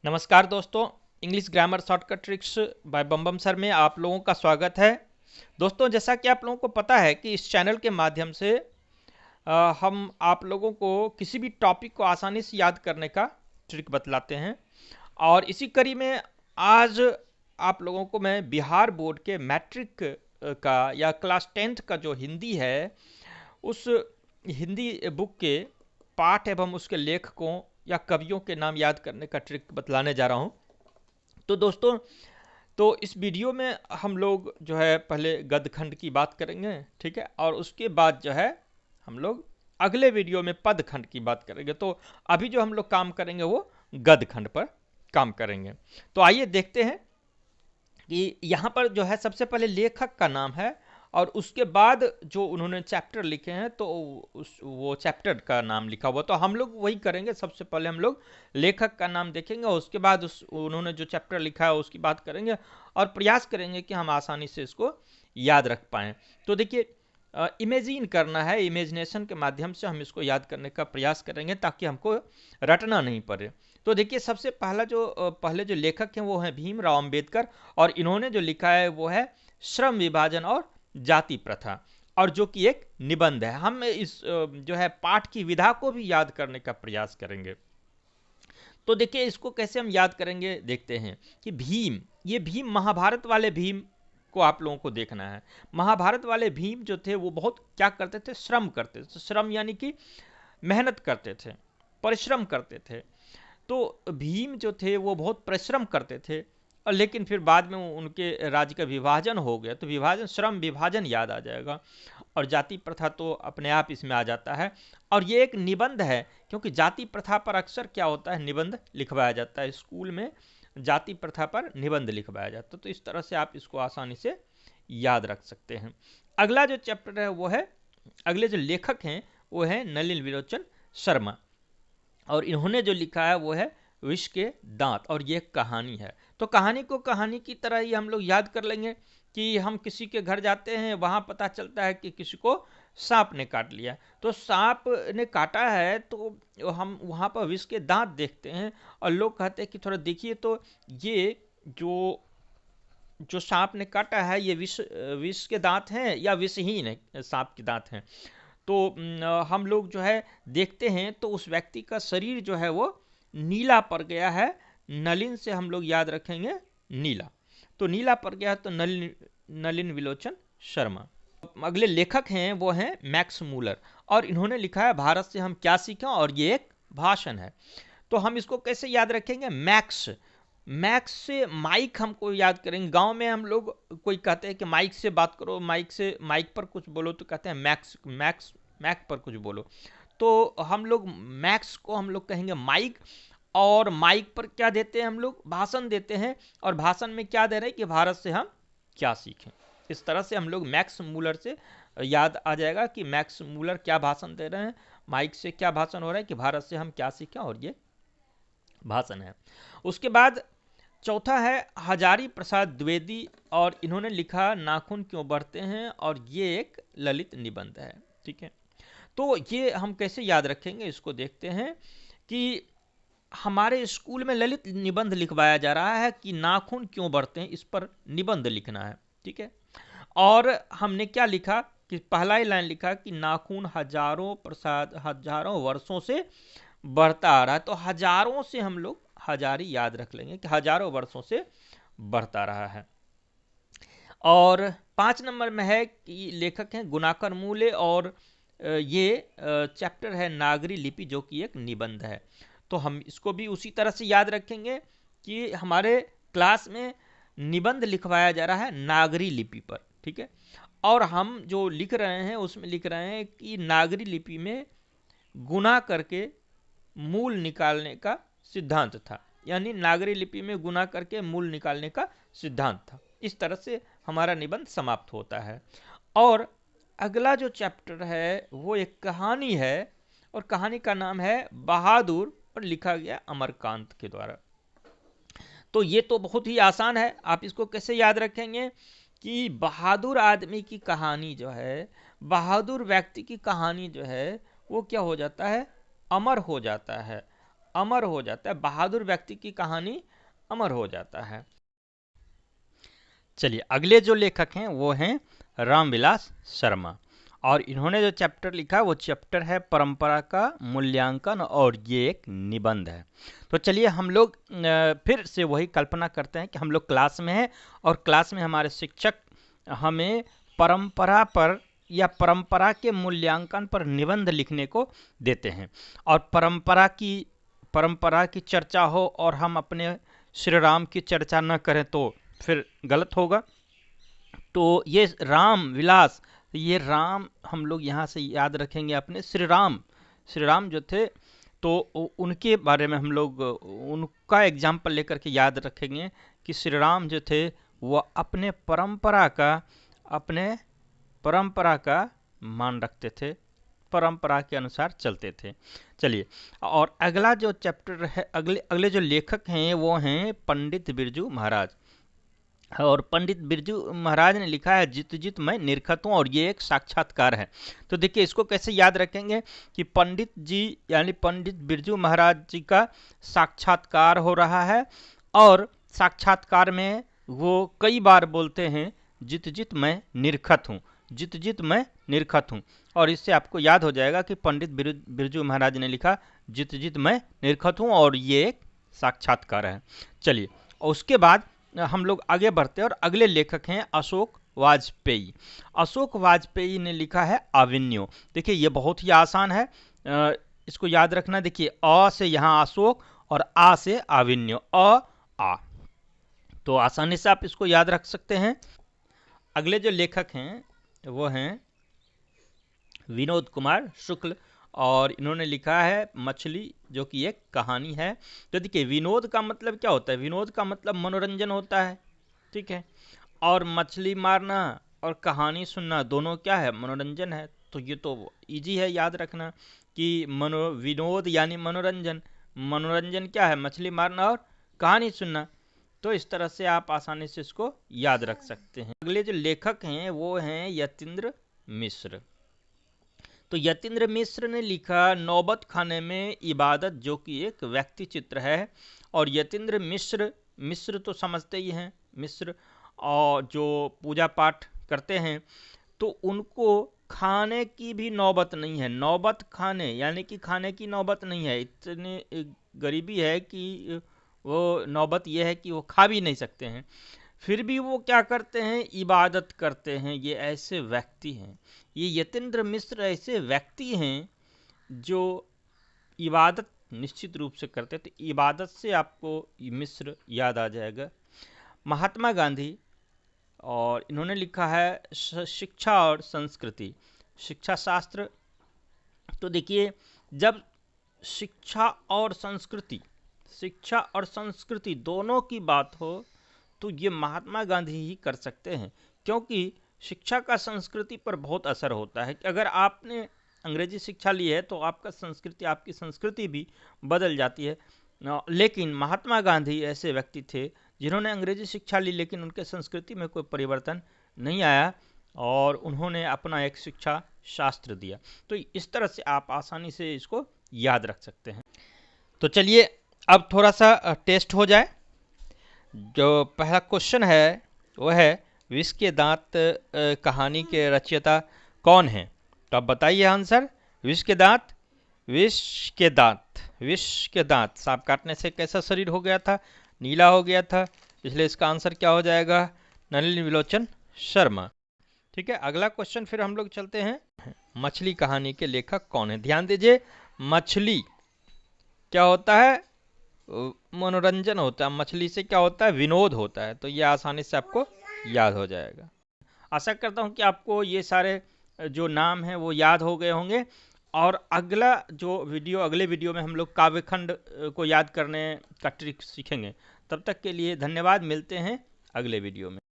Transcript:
नमस्कार दोस्तों, English grammar shortcut tricks bye बम sir में आप लोगों का स्वागत है। दोस्तों, जैसा कि आप लोगों को पता है कि इस चैनल के माध्यम से हम आप लोगों को किसी भी टॉपिक को आसानी से याद करने का ट्रिक बतलाते हैं। और इसी कड़ी में आज आप लोगों को मैं बिहार बोर्ड के मैट्रिक का या क्लास 10th का जो हिंदी है उस हिंदी बुक के पाठ एवं उसके लेखकों या कवियों के नाम याद करने का ट्रिक बतलाने जा रहा हूं। तो दोस्तों, तो इस वीडियो में हम लोग जो है पहले गद्य खंड की बात करेंगे, ठीक है, और उसके बाद जो है हम लोग अगले वीडियो में पद खंड की बात करेंगे। तो अभी जो हम लोग काम करेंगे वो गद्य खंड पर काम करेंगे। तो आइए देखते हैं कि यहाँ पर जो है सबसे पहले लेखक का नाम है और उसके बाद जो उन्होंने चैप्टर लिखे हैं तो वो चैप्टर का नाम लिखा हुआ। तो हम लोग वही करेंगे, सबसे पहले हम लोग लेखक का नाम देखेंगे और उसके बाद उन्होंने जो चैप्टर लिखा है उसकी बात करेंगे और प्रयास करेंगे कि हम आसानी से इसको याद रख पाएँ। तो देखिए, इमेजिन करना है, इमेजिनेशन के माध्यम से हम इसको याद करने का प्रयास करेंगे ताकि हमको रटना नहीं पड़े। तो देखिए, सबसे पहले जो लेखक हैं वो हैं भीमराव अंबेडकर और इन्होंने जो लिखा है वो है श्रम विभाजन और जाति प्रथा, और जो कि एक निबंध है। हम इस जो है पाठ की विधा को भी याद करने का प्रयास करेंगे। तो देखिए, इसको कैसे हम याद करेंगे देखते हैं कि ये भीम महाभारत वाले भीम को आप लोगों को देखना है। महाभारत वाले भीम जो थे वो बहुत क्या करते थे, श्रम करते थे। श्रम यानी कि मेहनत करते थे, परिश्रम करते थे। तो भीम जो थे वो बहुत परिश्रम करते थे, और लेकिन फिर बाद में उनके राज्य का विभाजन हो गया तो विभाजन, श्रम विभाजन याद आ जाएगा और जाति प्रथा तो अपने आप इसमें आ जाता है। और ये एक निबंध है, क्योंकि जाति प्रथा पर अक्सर क्या होता है, निबंध लिखवाया जाता है। स्कूल में जाति प्रथा पर निबंध लिखवाया जाता है। तो इस तरह से आप इसको आसानी से याद रख सकते हैं। अगला जो चैप्टर है वो है, अगले जो लेखक हैं वो है नलिन विलोचन शर्मा, और इन्होंने जो लिखा है वो है विष के दांत, और ये कहानी है। तो कहानी को कहानी की तरह ही हम लोग याद कर लेंगे कि हम किसी के घर जाते हैं, वहाँ पता चलता है कि किसी को सांप ने काट लिया। तो सांप ने काटा है तो हम वहाँ पर विष के दांत देखते हैं और लोग कहते हैं कि थोड़ा देखिए तो ये जो जो सांप ने काटा है ये विष विष के दांत हैं या विषहीन है सांप के दांत हैं। तो हम लोग जो है देखते हैं तो उस व्यक्ति का शरीर जो है वो नीला पड़ गया है। नलिन से हम लोग याद रखेंगे नीला। तो नीला पड़ गया तो नलिन विलोचन शर्मा। अगले लेखक हैं वो हैं मैक्स मूलर, और इन्होंने लिखा है भारत से हम क्या सीखें, और ये एक भाषण है। तो हम इसको कैसे याद रखेंगे, मैक्स, मैक्स से माइक हमको याद करेंगे। गांव में हम लोग कोई कहते हैं कि माइक से बात करो, माइक पर कुछ बोलो, तो कहते हैं मैक्स, मैक पर कुछ बोलो। तो हम लोग मैक्स को हम लोग कहेंगे माइक, और माइक पर क्या देते हैं, हम लोग भाषण देते हैं, और भाषण में क्या दे रहे हैं कि भारत से हम क्या सीखें। इस तरह से हम लोग मैक्स मूलर से याद आ जाएगा कि मैक्स मूलर क्या भाषण दे रहे हैं, माइक से क्या भाषण हो रहा है कि भारत से हम क्या सीखें, और ये भाषण है। उसके बाद चौथा है हजारी प्रसाद द्विवेदी, और इन्होंने लिखा नाखून क्यों बढ़ते हैं, और ये एक ललित निबंध है। ठीक है, तो ये हम कैसे याद रखेंगे इसको देखते हैं कि हमारे स्कूल में ललित निबंध लिखवाया जा रहा है कि नाखून क्यों बढ़ते हैं, इस पर निबंध लिखना है। ठीक है, और हमने क्या लिखा कि पहला ही लाइन लिखा कि नाखून हजारों वर्षों से बढ़ता आ रहा है। तो हजारों से हम लोग हजारी याद रख लेंगे कि हजारों वर्षों से बढ़ता रहा है। और 5 नंबर में है कि लेखक हैं गुणाकर मूले, और ये चैप्टर है नागरी लिपि, जो कि एक निबंध है। तो हम इसको भी उसी तरह से याद रखेंगे कि हमारे क्लास में निबंध लिखवाया जा रहा है नागरी लिपि पर। ठीक है, और हम जो लिख रहे हैं उसमें लिख रहे हैं कि नागरी लिपि में गुना करके मूल निकालने का सिद्धांत था, यानी नागरी लिपि में गुना करके मूल निकालने का सिद्धांत था। इस तरह से हमारा निबंध समाप्त होता है। और अगला जो चैप्टर है वो एक कहानी है, और कहानी का नाम है बहादुर, और लिखा गया अमरकांत के द्वारा। तो ये तो बहुत ही आसान है, आप इसको कैसे याद रखेंगे कि बहादुर आदमी की कहानी जो है, बहादुर व्यक्ति की कहानी जो है वो क्या हो जाता है, अमर हो जाता है। अमर हो जाता है, बहादुर व्यक्ति की कहानी अमर हो जाता है। चलिए अगले जो लेखक हैं वो हैं रामविलास शर्मा, और इन्होंने जो चैप्टर लिखा वो चैप्टर है परंपरा का मूल्यांकन, और ये एक निबंध है। तो चलिए हम लोग फिर से वही कल्पना करते हैं कि हम लोग क्लास में हैं और क्लास में हमारे शिक्षक हमें परंपरा पर या परंपरा के मूल्यांकन पर निबंध लिखने को देते हैं, और परंपरा की चर्चा हो और हम अपने श्री राम की चर्चा न करें तो फिर गलत होगा। तो ये राम विलास, ये राम हम लोग यहाँ से याद रखेंगे अपने श्री राम जो थे, तो उनके बारे में हम लोग उनका एग्जाम्पल लेकर के याद रखेंगे कि श्री राम जो थे वो अपने परंपरा का मान रखते थे, परंपरा के अनुसार चलते थे। चलिए, और अगला जो चैप्टर है, अगले जो लेखक हैं वो हैं पंडित बिरजू महाराज, और पंडित बिरजू महाराज ने लिखा है जित जित मैं निरखत हूँ, और ये एक साक्षात्कार है। तो देखिए इसको कैसे याद रखेंगे कि पंडित जी यानी पंडित बिरजू महाराज जी का साक्षात्कार हो रहा है, और साक्षात्कार में वो कई बार बोलते हैं जित जित मैं निरखत हूँ, जित जित मैं निरखत हूँ, और इससे आपको याद हो जाएगा कि पंडित बिरजू महाराज ने लिखा जित जित मैं निरखत हूँ, और ये एक साक्षात्कार है। चलिए उसके बाद हम लोग आगे बढ़ते हैं, और अगले लेखक हैं अशोक वाजपेयी। अशोक वाजपेयी ने लिखा है आविन्यो। देखिए ये बहुत ही आसान है, इसको याद रखना। देखिए अ से यहाँ अशोक और आ से आविन्यो, आ, तो आसानी से आप इसको याद रख सकते हैं। अगले जो लेखक हैं वो हैं विनोद कुमार शुक्ल, और इन्होंने लिखा है मछली, जो कि एक कहानी है। तो देखिए विनोद का मतलब क्या होता है, विनोद का मतलब मनोरंजन होता है, ठीक है, और मछली मारना और कहानी सुनना दोनों क्या है, मनोरंजन है। तो ये तो इजी है याद रखना कि विनोद यानी मनोरंजन, मनोरंजन क्या है, मछली मारना और कहानी सुनना। तो इस तरह से आप आसानी से इसको याद रख सकते हैं। अगले जो लेखक हैं वो हैं यतीन्द्र मिश्र। तो यतीन्द्र मिश्र ने लिखा नौबत खाने में इबादत, जो कि एक व्यक्ति चित्र है। और यतीन्द्र मिश्र तो समझते ही हैं, मिश्र और जो पूजा पाठ करते हैं, तो उनको खाने की भी नौबत नहीं है, नौबत खाने यानी कि खाने की नौबत नहीं है। इतनी गरीबी है कि वो नौबत यह है कि वो खा भी नहीं सकते हैं, फिर भी वो क्या करते हैं, इबादत करते हैं। ये ऐसे व्यक्ति हैं, ये यतीन्द्र मिश्र ऐसे व्यक्ति हैं जो इबादत निश्चित रूप से करते हैं। तो इबादत से आपको मिश्र याद आ जाएगा। महात्मा गांधी, और इन्होंने लिखा है शिक्षा और संस्कृति, शिक्षा शास्त्र। तो देखिए जब शिक्षा और संस्कृति दोनों की बात हो तो ये महात्मा गांधी ही कर सकते हैं, क्योंकि शिक्षा का संस्कृति पर बहुत असर होता है। अगर आपने अंग्रेजी शिक्षा ली है तो आपकी संस्कृति भी बदल जाती है। लेकिन महात्मा गांधी ऐसे व्यक्ति थे जिन्होंने अंग्रेजी शिक्षा ली, लेकिन उनके संस्कृति में कोई परिवर्तन नहीं आया, और उन्होंने अपना एक शिक्षा शास्त्र दिया। तो इस तरह से आप आसानी से इसको याद रख सकते हैं। तो चलिए अब थोड़ा सा टेस्ट हो जाए। जो पहला क्वेश्चन है वो है विष के दांत कहानी के रचयिता कौन हैं? तो आप बताइए आंसर। विष के दांत सांप काटने से कैसा शरीर हो गया था, नीला हो गया था, इसलिए इसका आंसर क्या हो जाएगा, नलिनी विलोचन शर्मा। ठीक है, अगला क्वेश्चन फिर हम लोग चलते हैं। मछली कहानी के लेखक कौन है? ध्यान दीजिए, मछली क्या होता है, मनोरंजन होता है, मछली से क्या होता है, विनोद होता है। तो ये आसानी से आपको याद हो जाएगा। आशा करता हूँ कि आपको ये सारे जो नाम हैं वो याद हो गए होंगे, और अगले वीडियो में हम लोग काव्यखंड को याद करने का ट्रिक सीखेंगे। तब तक के लिए धन्यवाद, मिलते हैं अगले वीडियो में।